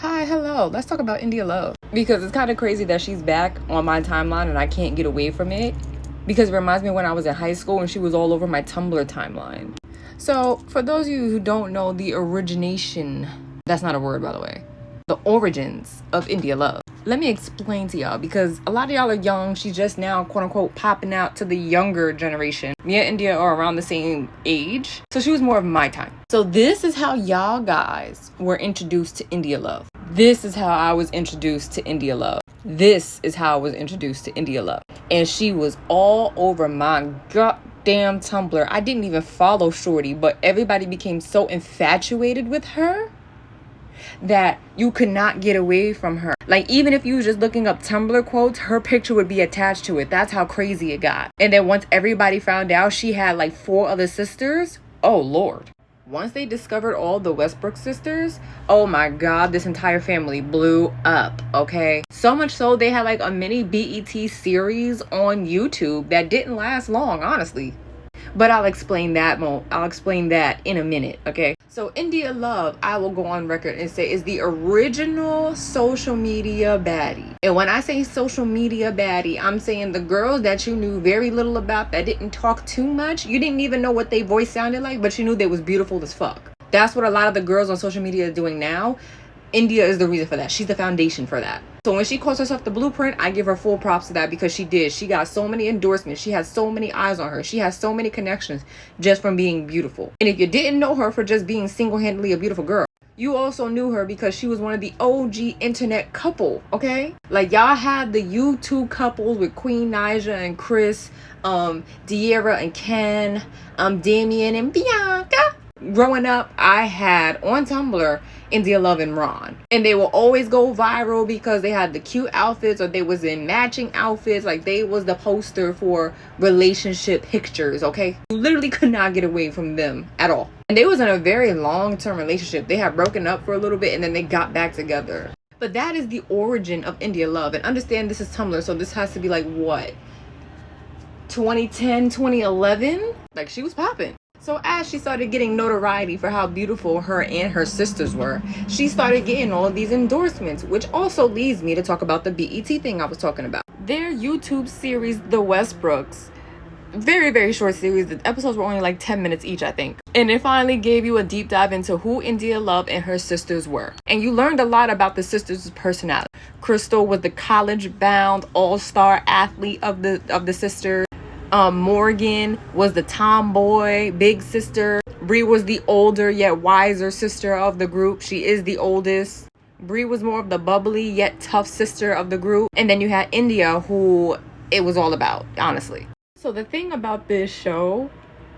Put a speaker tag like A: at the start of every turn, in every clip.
A: Hi, hello. Let's talk about India Love. Because it's kind of crazy that she's back on my timeline and I can't get away from it. Because it reminds me of when I was in high school and she was all over my Tumblr timeline. So, for those of you who don't know the origination, that's not a word by the way, the origins of India Love, let me explain to y'all, because a lot of y'all are young. She's just now, quote unquote, popping out to the younger generation. Me and India are around the same age, so she was more of my time. So this is how y'all guys were introduced to India Love. This is how I was introduced to India Love. This is how I was introduced to India Love. And she was all over my goddamn Tumblr. I didn't even follow Shorty, but everybody became so infatuated with her that you could not get away from her. Like, even if you was just looking up Tumblr quotes, her picture would be attached to it. That's how crazy it got. And then once everybody found out she had like 4 other sisters, oh Lord. Once they discovered all the Westbrook sisters, oh my God, this entire family blew up, okay? So much so they had like a mini BET series on YouTube that didn't last long, honestly. But I'll explain that in a minute, okay? So India Love, I will go on record and say, is the original social media baddie. And when I say social media baddie, I'm saying the girls that you knew very little about, that didn't talk too much. You didn't even know what their voice sounded like, but you knew they was beautiful as fuck. That's what a lot of the girls on social media are doing now. India is the reason for that. She's the foundation for that. So when she calls herself the blueprint, I give her full props to that, because she did. She got so many endorsements. She has so many eyes on her. She has so many connections just from being beautiful. And if you didn't know her for just being single-handedly a beautiful girl, you also knew her because she was one of the OG internet couple, okay? Like, y'all had the YouTube couples with Queen Naija and Chris, De'Ara and Ken, Damien and Bianca. Growing up, I had on Tumblr India Love and Ron, and they will always go viral because they had the cute outfits, or they was in matching outfits. Like, they was the poster for relationship pictures, okay? You literally could not get away from them at all. And they was in a very long-term relationship. They had broken up for a little bit and then they got back together. But that is the origin of India Love. And understand, this is Tumblr, so this has to be like, what, 2010, 2011? Like, she was popping. So as she started getting notoriety for how beautiful her and her sisters were, she started getting all of these endorsements, which also leads me to talk about the BET thing I was talking about. Their YouTube series, The Westbrooks, very, very short series. The episodes were only like 10 minutes each, I think. And it finally gave you a deep dive into who India Love and her sisters were. And you learned a lot about the sisters' personality. Crystal was the college-bound all-star athlete of the sisters. Morgan was the tomboy big sister. Bree was the older yet wiser sister of the group. She is the oldest. Bree was more of the bubbly yet tough sister of the group. And then you had India, who it was all about, honestly. So the thing about this show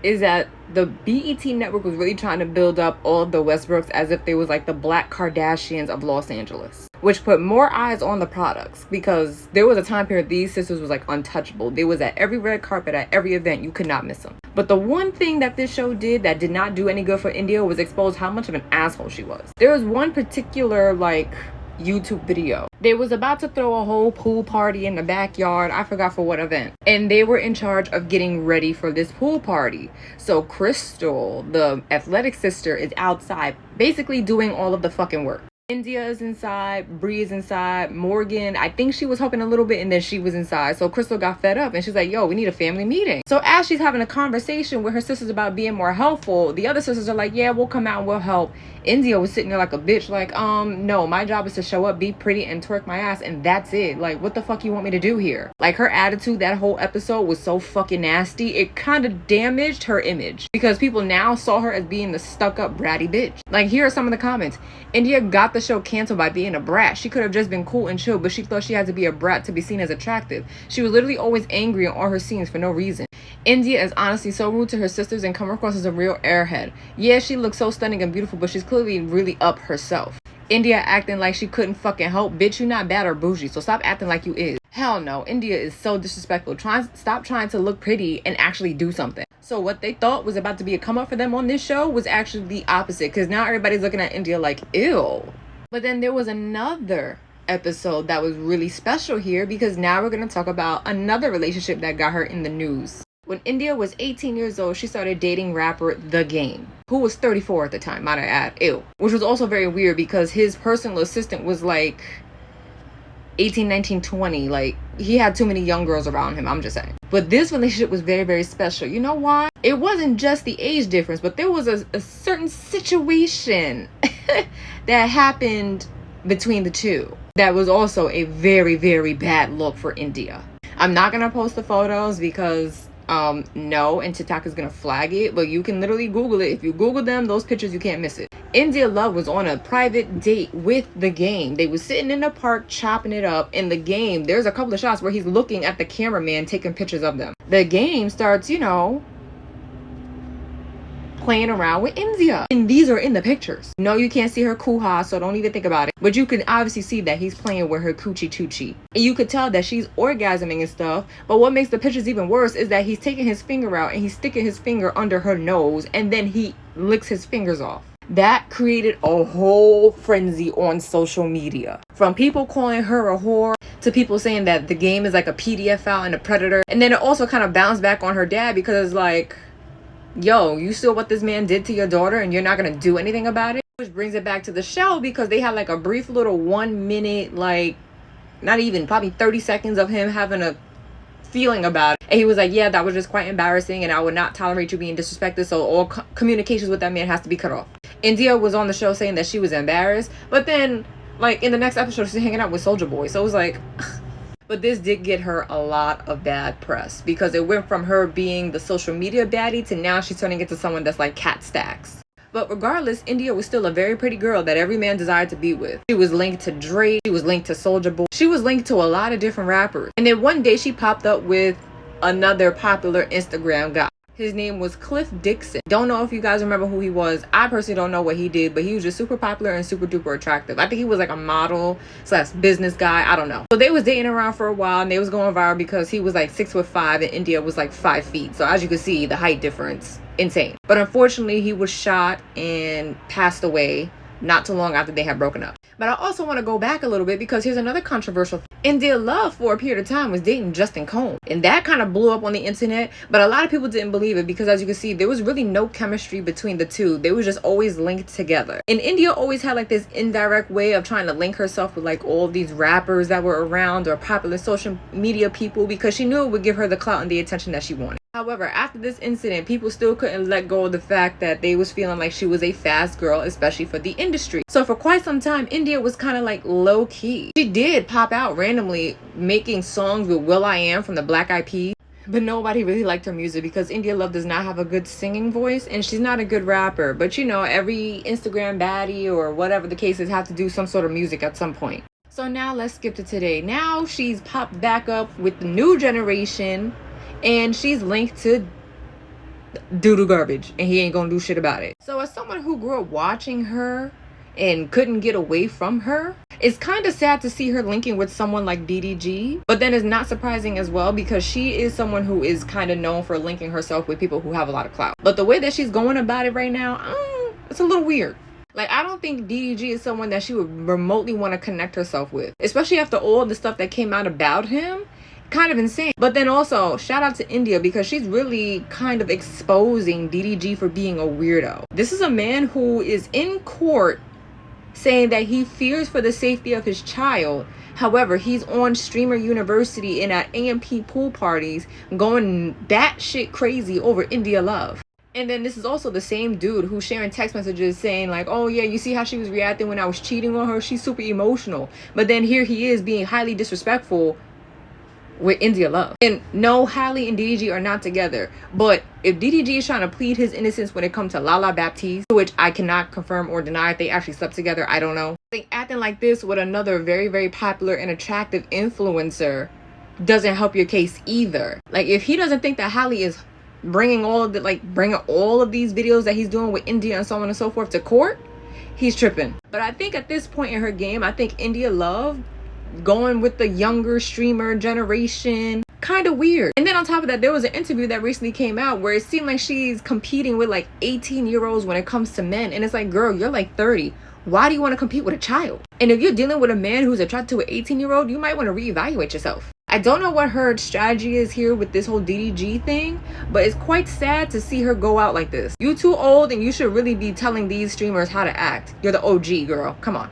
A: is that the BET network was really trying to build up all of the Westbrooks as if they was like the Black Kardashians of Los Angeles, which put more eyes on the products, because there was a time period these sisters was like untouchable. They was at every red carpet, at every event. You could not miss them. But the one thing that this show did that did not do any good for India was expose how much of an asshole she was. There was one particular like YouTube video. They was about to throw a whole pool party in the backyard. I forgot for what event. And they were in charge of getting ready for this pool party. So Crystal, the athletic sister, is outside basically doing all of the fucking work. India is inside, Bree is inside, Morgan, I think she was helping a little bit, and then she was inside. So Crystal got fed up and she's like, yo, we need a family meeting. So as she's having a conversation with her sisters about being more helpful, the other sisters are like, yeah, we'll come out and we'll help. India was sitting there like a bitch, like, no, my job is to show up, be pretty, and twerk my ass, and that's it. Like, what the fuck you want me to do here? Like, her attitude that whole episode was so fucking nasty. It kind of damaged her image, because people now saw her as being the stuck-up bratty bitch. Like, here are some of the comments. India got the show canceled by being a brat. She could have just been cool and chill, but she thought she had to be a brat to be seen as attractive. She was literally always angry in all her scenes for no reason. India is honestly so rude to her sisters and come across as a real airhead. Yeah, she looks so stunning and beautiful, but she's clearly really up herself. India acting like she couldn't fucking help. Bitch, you not bad or bougie, so stop acting like you is. Hell no, India is so disrespectful. Stop trying to look pretty and actually do something. So what they thought was about to be a come up for them on this show was actually the opposite, because now everybody's looking at India like, ew. But then there was another episode that was really special here, because now we're going to talk about another relationship that got her in the news. When India was 18 years old, she started dating rapper The Game, who was 34 at the time, might I add. Ew. Which was also very weird because his personal assistant was like 18, 19, 20. Like, he had too many young girls around him, I'm just saying. But this relationship was very, very special. You know why? It wasn't just the age difference, but there was a certain situation that happened between the two that was also a very, very bad look for India. I'm not going to post the photos because no, and TikTok is gonna flag it, but you can literally Google it. If you Google them, those pictures, you can't miss it. India Love was on a private date with The Game. They was sitting in the park chopping it up. In The Game, there's a couple of shots where he's looking at the cameraman taking pictures of them. The Game starts, playing around with India. And these are in the pictures. No, you can't see her kuha, so don't even think about it. But you can obviously see that he's playing with her coochie choochie. And you could tell that she's orgasming and stuff. But what makes the pictures even worse is that he's taking his finger out and he's sticking his finger under her nose and then he licks his fingers off. That created a whole frenzy on social media. From people calling her a whore to people saying that The Game is like a pedophile and a predator. And then it also kind of bounced back on her dad because like, yo, you saw what this man did to your daughter and you're not gonna do anything about it? Which brings it back to the show because they had like a brief little 1 minute, like not even, probably 30 seconds of him having a feeling about it. And he was like, yeah, that was just quite embarrassing and I would not tolerate you being disrespected, so all communications with that man has to be cut off. India was on the show saying that she was embarrassed, but then like in the next episode she's hanging out with Soulja Boy, so it was like but this did get her a lot of bad press because it went from her being the social media baddie to now she's turning into someone that's like cat stacks. But regardless, India was still a very pretty girl that every man desired to be with. She was linked to Drake, she was linked to Soulja Boy, she was linked to a lot of different rappers. And then one day she popped up with another popular Instagram guy. His name was Cliff Dixon. Don't know if you guys remember who he was. I personally don't know what he did, but he was just super popular and super duper attractive. I think he was like a model / business guy. I don't know. So they was dating around for a while and they was going viral because he was like 6'5" and India was like 5 feet. So as you can see, the height difference, insane. But unfortunately, he was shot and passed away not too long after they had broken up. But I also want to go back a little bit because here's another controversial thing. India Love for a period of time was dating Justin Combs, and that kind of blew up on the internet, but a lot of people didn't believe it because as you can see, there was really no chemistry between the two. They were just always linked together. And India always had like this indirect way of trying to link herself with like all of these rappers that were around or popular social media people because she knew it would give her the clout and the attention that she wanted. However, after this incident, people still couldn't let go of the fact that they was feeling like she was a fast girl, especially for the industry. So for quite some time, India was kind of like low key. She did pop out randomly making songs with will.i.am from the Black Eyed Peas, but nobody really liked her music because India Love does not have a good singing voice and she's not a good rapper. But every Instagram baddie or whatever the case is have to do some sort of music at some point. So now let's skip to today. Now she's popped back up with the new generation and she's linked to doodle garbage and he ain't gonna do shit about it. So as someone who grew up watching her and couldn't get away from her, it's kind of sad to see her linking with someone like DDG, but then it's not surprising as well because she is someone who is kind of known for linking herself with people who have a lot of clout. But the way that she's going about it right now, it's a little weird. Like, I don't think DDG is someone that she would remotely want to connect herself with, especially after all the stuff that came out about him. Kind of insane. But then also shout out to India because she's really kind of exposing DDG for being a weirdo. This is a man who is in court saying that he fears for the safety of his child. However, he's on Streamer University and at AMP pool parties going batshit crazy over India Love. And then this is also the same dude who's sharing text messages saying like, oh yeah, you see how she was reacting when I was cheating on her? She's super emotional. But then here he is being highly disrespectful with India Love. And no, Halle and DDG are not together. But if DDG is trying to plead his innocence when it comes to Lala Baptiste, which I cannot confirm or deny if they actually slept together, I don't know. I think acting like this with another very, very popular and attractive influencer doesn't help your case either. Like, if he doesn't think that Halle is bringing all of these videos that he's doing with India and so on and so forth to court, he's tripping. But I think at this point in her game, I think India Love going with the younger streamer generation, kind of weird. And then on top of that, there was an interview that recently came out where it seemed like she's competing with like 18-year-olds when it comes to men, and it's like, girl, you're like 30. Why do you want to compete with a child? And if you're dealing with a man who's attracted to an 18-year-old, you might want to reevaluate yourself. I don't know what her strategy is here with this whole DDG thing, but it's quite sad to see her go out like this. You too old and you should really be telling these streamers how to act. You're the OG, girl. Come on.